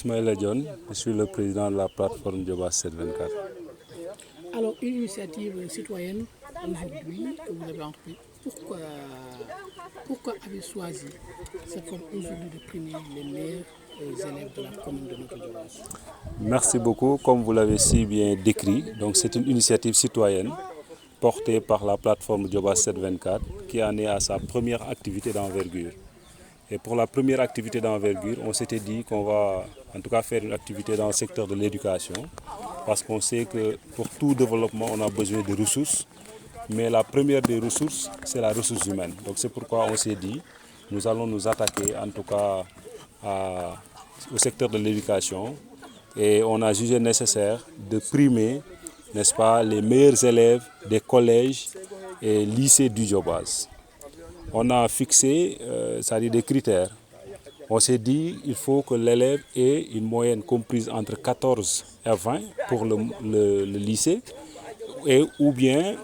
Ismaël Dione, je suis le président de la plateforme Diobass 724. Alors, une initiative citoyenne aujourd'hui que vous avez entreprise, pourquoi avez-vous choisi cette forme aujourd'hui de primer les meilleurs élèves de la commune de notre Diobass? Merci beaucoup. Comme vous l'avez si bien décrit, donc c'est une initiative citoyenne portée par la plateforme Diobass 724 qui en est à sa première activité d'envergure. Et pour la première activité d'envergure, on s'était dit qu'on va en tout cas faire une activité dans le secteur de l'éducation parce qu'on sait que pour tout développement, on a besoin de ressources. Mais la première des ressources, c'est la ressource humaine. Donc c'est pourquoi on s'est dit, nous allons nous attaquer en tout cas au secteur de l'éducation. Et on a jugé nécessaire de primer, n'est-ce pas, les meilleurs élèves des collèges et lycées du Diobass. On a fixé, c'est-à-dire des critères. On s'est dit qu'il faut que l'élève ait une moyenne comprise entre 14 et 20 pour le lycée ou bien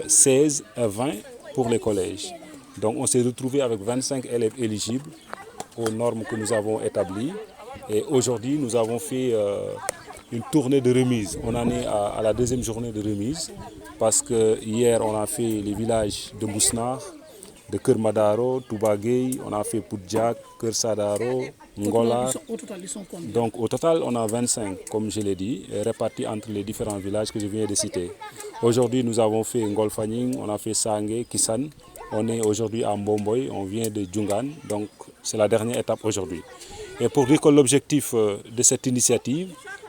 16 et 20 pour les collèges. Donc on s'est retrouvé avec 25 élèves éligibles aux normes que nous avons établies. Et aujourd'hui, nous avons fait une tournée de remise. On en est à la deuxième journée de remise parce que hier, on a fait les villages de Bousnar, de Kermadaro, Toubagay, on a fait Poudjak, Kersadaro, Ngola. Au total, ils sont combien? Donc au total, on a 25, comme je l'ai dit, répartis entre les différents villages que je viens de citer. Aujourd'hui, nous avons fait Ngolfanying, on a fait Sangé, Kisan. On est aujourd'hui à Mbomboy, on vient de Djungan, donc c'est la dernière étape aujourd'hui. Et pour dire que l'objectif de cette initiative,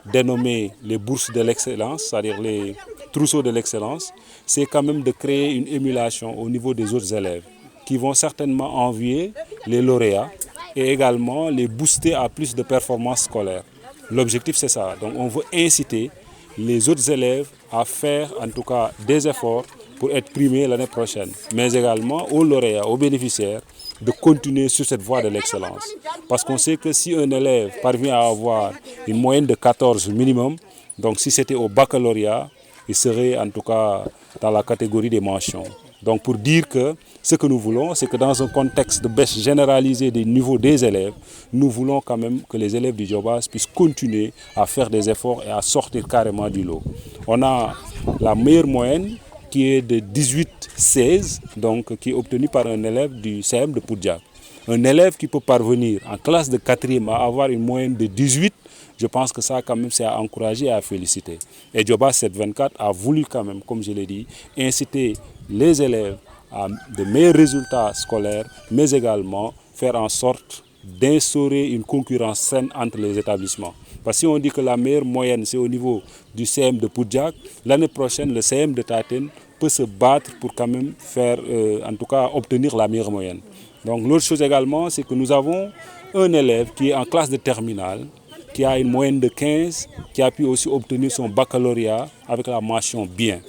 dénommée les bourses de l'excellence, c'est-à-dire les trousseaux de l'excellence, c'est quand même de créer une émulation au niveau des autres élèves qui vont certainement envier les lauréats et également les booster à plus de performances scolaires. L'objectif, c'est ça. Donc on veut inciter les autres élèves à faire en tout cas des efforts pour être primés l'année prochaine, mais également aux lauréats, aux bénéficiaires, de continuer sur cette voie de l'excellence. Parce qu'on sait que si un élève parvient à avoir une moyenne de 14 minimum, donc si c'était au baccalauréat, il serait en tout cas dans la catégorie des mentions. Donc pour dire que ce que nous voulons, c'est que dans un contexte de baisse généralisée des niveaux des élèves, nous voulons quand même que les élèves du Diobass puissent continuer à faire des efforts et à sortir carrément du lot. On a la meilleure moyenne qui est de 18-16, donc qui est obtenue par un élève du CM de Poudjak. Un élève qui peut parvenir en classe de 4e à avoir une moyenne de 18, je pense que ça quand même c'est à encourager et à féliciter. Et Diobass 724 a voulu quand même, comme je l'ai dit, inciter les élèves à de meilleurs résultats scolaires, mais également faire en sorte d'instaurer une concurrence saine entre les établissements. Parce que si on dit que la meilleure moyenne c'est au niveau du CM de Poudjak, l'année prochaine le CM de Taten peut se battre pour quand même faire, en tout cas obtenir la meilleure moyenne. Donc l'autre chose également, c'est que nous avons un élève qui est en classe de terminale, qui a une moyenne de 15, qui a pu aussi obtenir son baccalauréat avec la mention bien.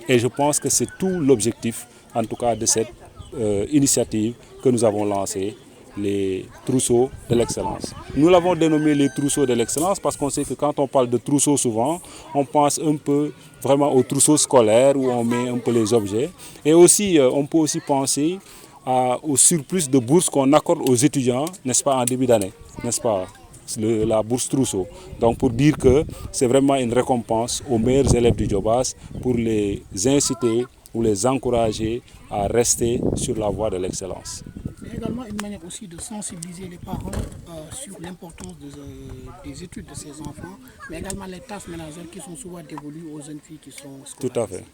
Et je pense que c'est tout l'objectif, en tout cas, de cette initiative que nous avons lancée, les trousseaux de l'excellence. Nous l'avons dénommé les trousseaux de l'excellence parce qu'on sait que quand on parle de trousseaux souvent, on pense un peu vraiment aux trousseaux scolaires où on met un peu les objets. Et aussi, on peut aussi penser au surplus de bourses qu'on accorde aux étudiants, n'est-ce pas, en début d'année, n'est-ce pas, la bourse trousseau. Donc pour dire que c'est vraiment une récompense aux meilleurs élèves du Diobass pour les inciter ou les encourager à rester sur la voie de l'excellence. Mais également une manière aussi de sensibiliser les parents sur l'importance des études de ces enfants, mais également les tâches ménagères qui sont souvent dévolues aux jeunes filles qui sont scolarisées. Tout à fait.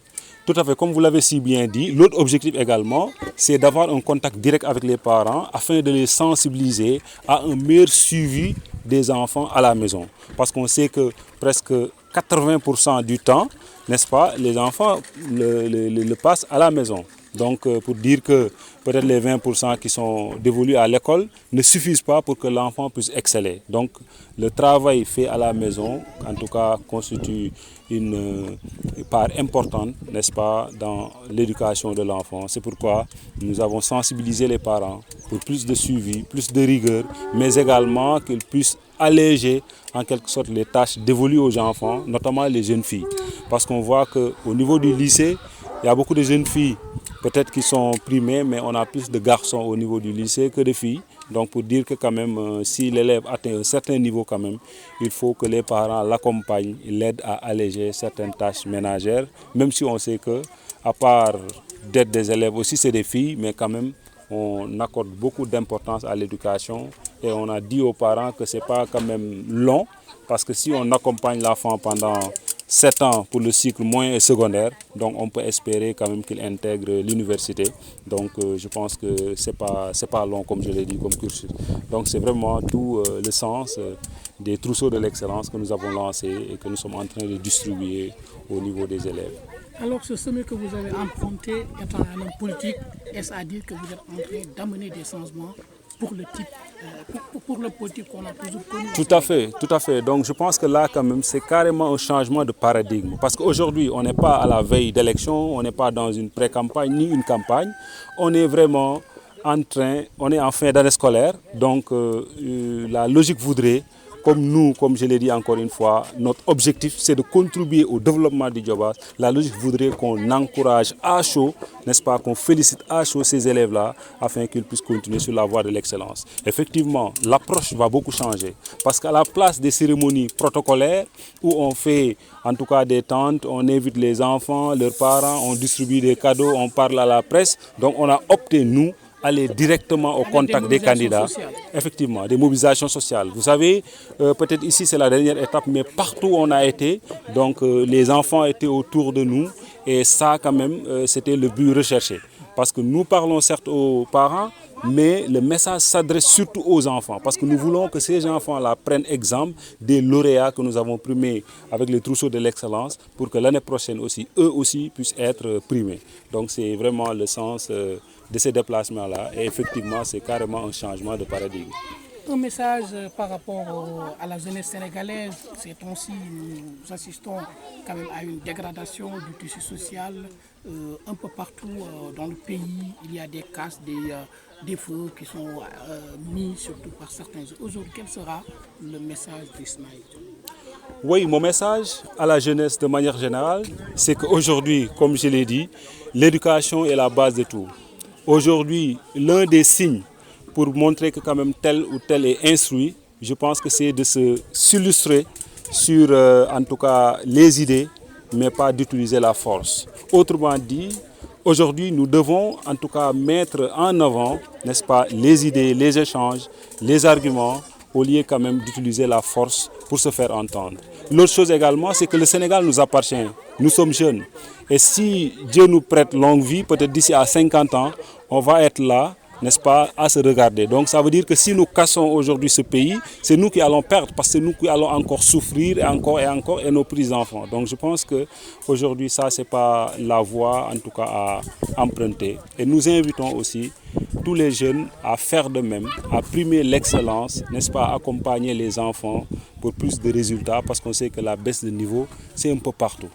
Tout à fait, comme vous l'avez si bien dit, l'autre objectif également, c'est d'avoir un contact direct avec les parents afin de les sensibiliser à un meilleur suivi des enfants à la maison. Parce qu'on sait que presque 80% du temps, n'est-ce pas, les enfants le passent à la maison. Donc pour dire que peut-être les 20% qui sont dévolus à l'école ne suffisent pas pour que l'enfant puisse exceller. Donc le travail fait à la maison, en tout cas, constitue une part importante, n'est-ce pas, dans l'éducation de l'enfant. C'est pourquoi nous avons sensibilisé les parents pour plus de suivi, plus de rigueur, mais également qu'ils puissent alléger en quelque sorte les tâches dévolues aux enfants, notamment les jeunes filles. Parce qu'on voit qu'au niveau du lycée, il y a beaucoup de jeunes filles peut-être qui sont primées, mais on a plus de garçons au niveau du lycée que de filles. Donc pour dire que quand même, si l'élève atteint un certain niveau quand même, il faut que les parents l'accompagnent, l'aident à alléger certaines tâches ménagères, même si on sait que, à part d'être des élèves aussi, c'est des filles, mais quand même, on accorde beaucoup d'importance à l'éducation et on a dit aux parents que ce n'est pas quand même long, parce que si on accompagne l'enfant pendant 7 ans pour le cycle moyen et secondaire, donc on peut espérer quand même qu'il intègre l'université. Donc je pense que c'est pas long comme je l'ai dit comme cursus. Donc c'est vraiment tout le sens des trousseaux de l'excellence que nous avons lancés et que nous sommes en train de distribuer au niveau des élèves. Alors ce sommet que vous avez emprunté étant un homme politique, est-ce à dire que vous êtes en train d'amener des changements pour le type, pour le politique qu'on a toujours connu? Tout à fait, tout à fait. Donc je pense que là quand même c'est carrément un changement de paradigme. Parce qu'aujourd'hui on n'est pas à la veille d'élection, on n'est pas dans une pré-campagne ni une campagne. On est vraiment on est en fin d'année scolaire. Donc la logique voudrait, comme nous, comme je l'ai dit encore une fois, notre objectif c'est de contribuer au développement du Diobass. La logique voudrait qu'on encourage à chaud, n'est-ce pas, qu'on félicite à chaud ces élèves-là afin qu'ils puissent continuer sur la voie de l'excellence. Effectivement, l'approche va beaucoup changer parce qu'à la place des cérémonies protocolaires où on fait en tout cas des tentes, on invite les enfants, leurs parents, on distribue des cadeaux, on parle à la presse, donc on a opté nous aller directement au contact des candidats. Sociales. Effectivement, des mobilisations sociales. Vous savez, peut-être ici c'est la dernière étape, mais partout où on a été, donc les enfants étaient autour de nous et ça quand même, c'était le but recherché. Parce que nous parlons certes aux parents, mais le message s'adresse surtout aux enfants. Parce que nous voulons que ces enfants-là prennent exemple des lauréats que nous avons primés avec les trousseaux de l'excellence pour que l'année prochaine aussi, eux aussi, puissent être primés. Donc c'est vraiment le sens de ces déplacements-là. Et effectivement, c'est carrément un changement de paradigme. Un message par rapport à la jeunesse sénégalaise. Ces temps-ci, nous assistons quand même à une dégradation du tissu social. Un peu partout dans le pays, il y a des casses, des feux qui sont mis surtout par certains. Aujourd'hui, quel sera le message d'Ismaël? Oui, mon message à la jeunesse de manière générale, c'est qu'aujourd'hui, comme je l'ai dit, l'éducation est la base de tout. Aujourd'hui, l'un des signes pour montrer que quand même tel ou tel est instruit, je pense que c'est de s'illustrer sur en tout cas les idées, mais pas d'utiliser la force. Autrement dit, aujourd'hui nous devons en tout cas mettre en avant, n'est-ce pas, les idées, les échanges, les arguments, au lieu quand même d'utiliser la force pour se faire entendre. L'autre chose également, c'est que le Sénégal nous appartient. Nous sommes jeunes. Et si Dieu nous prête longue vie, peut-être d'ici à 50 ans, on va être là, n'est-ce pas, à se regarder. Donc ça veut dire que si nous cassons aujourd'hui ce pays, c'est nous qui allons perdre parce que c'est nous qui allons encore souffrir et encore et nos petits enfants. Donc je pense qu'aujourd'hui ça c'est pas la voie en tout cas à emprunter. Et nous invitons aussi tous les jeunes à faire de même, à primer l'excellence, n'est-ce pas, à accompagner les enfants pour plus de résultats parce qu'on sait que la baisse de niveau c'est un peu partout.